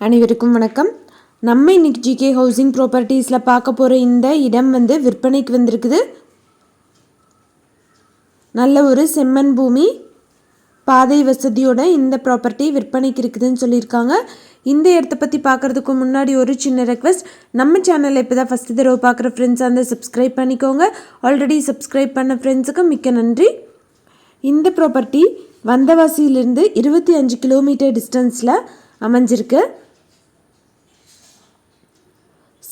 அனைவருக்கும் வணக்கம். நம்ம இன்னைக்கு ஜிகே ஹவுசிங் ப்ராப்பர்ட்டிஸில் பார்க்க போகிற இந்த இடம் விற்பனைக்கு வந்திருக்குது. நல்ல ஒரு செம்மண் பூமி, பாதை வசதியோட இந்த ப்ராப்பர்ட்டி விற்பனைக்கு இருக்குதுன்னு சொல்லியிருக்காங்க. இந்த இடத்த பற்றி பார்க்குறதுக்கு முன்னாடி ஒரு சின்ன ரெக்வெஸ்ட், நம்ம சேனலில் இப்போ தான் ஃபஸ்ட்டு தடவை பார்க்குற ஃப்ரெண்ட்ஸ் சப்ஸ்கிரைப் பண்ணிக்கோங்க. ஆல்ரெடி சப்ஸ்கிரைப் பண்ண ஃப்ரெண்ட்ஸுக்கு மிக்க நன்றி. இந்த ப்ராப்பர்ட்டி வந்தவாசியிலிருந்து 25 கிலோமீட்டர் டிஸ்டன்ஸில் அமைஞ்சிருக்கு.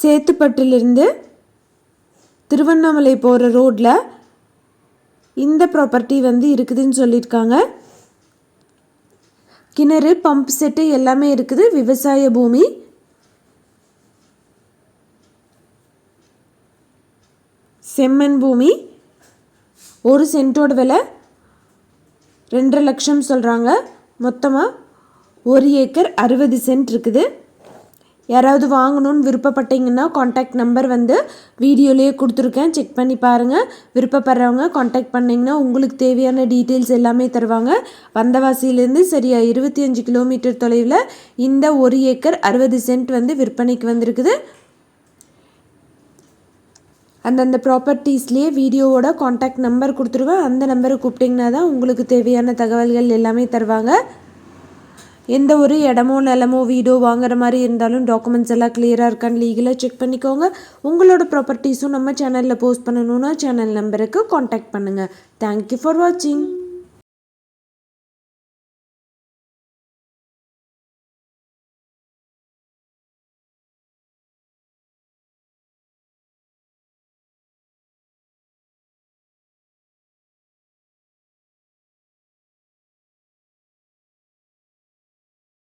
சேத்துப்பட்டிலிருந்து திருவண்ணாமலை போகிற ரோட்டில் இந்த ப்ராப்பர்ட்டி இருக்குதுன்னு சொல்லியிருக்காங்க. கிணறு, பம்ப் செட்டு எல்லாமே இருக்குது. விவசாய பூமி. செம்மண் பூமி. ஒரு சென்ட்டோட விலை 2.5 லட்சம் சொல்கிறாங்க. மொத்தமாக 1 ஏக்கர் 60 சென்ட் இருக்குது. யாராவது வாங்கணும்னு விருப்பப்பட்டீங்கன்னா காண்டாக்ட் நம்பர் வீடியோலேயே கொடுத்துருக்கேன், செக் பண்ணி பாருங்கள். விருப்பப்படுறவங்க காண்டாக்ட் பண்ணிங்கன்னா உங்களுக்கு தேவையான டீட்டெயில்ஸ் எல்லாமே தருவாங்க. வந்தவாசியிலேருந்து சரியாக 25 கிலோமீட்டர் தொலைவில் இந்த 1 ஏக்கர் 60 சென்ட் விற்பனைக்கு வந்திருக்குது. அந்தந்த ப்ராப்பர்ட்டிஸ்லேயே வீடியோவோட காண்டாக்ட் நம்பர் கொடுத்துருவேன். அந்த நம்பரை கூப்பிட்டிங்கன்னா தான் உங்களுக்கு தேவையான தகவல்கள் எல்லாமே தருவாங்க. எந்த ஒரு இடமோ நிலமோ வீடோ வாங்குற மாதிரி இருந்தாலும் டாக்குமெண்ட்ஸ் எல்லாம் கிளியராக இருக்கான்னு லீகலாக செக் பண்ணிக்கோங்க. உங்களோட ப்ராப்பர்ட்டிஸும் நம்ம சேனலில் போஸ்ட் பண்ணணுன்னா சேனல் நம்பருக்கு காண்டாக்ட் பண்ணுங்கள். தேங்க்யூ ஃபார் வாட்சிங்.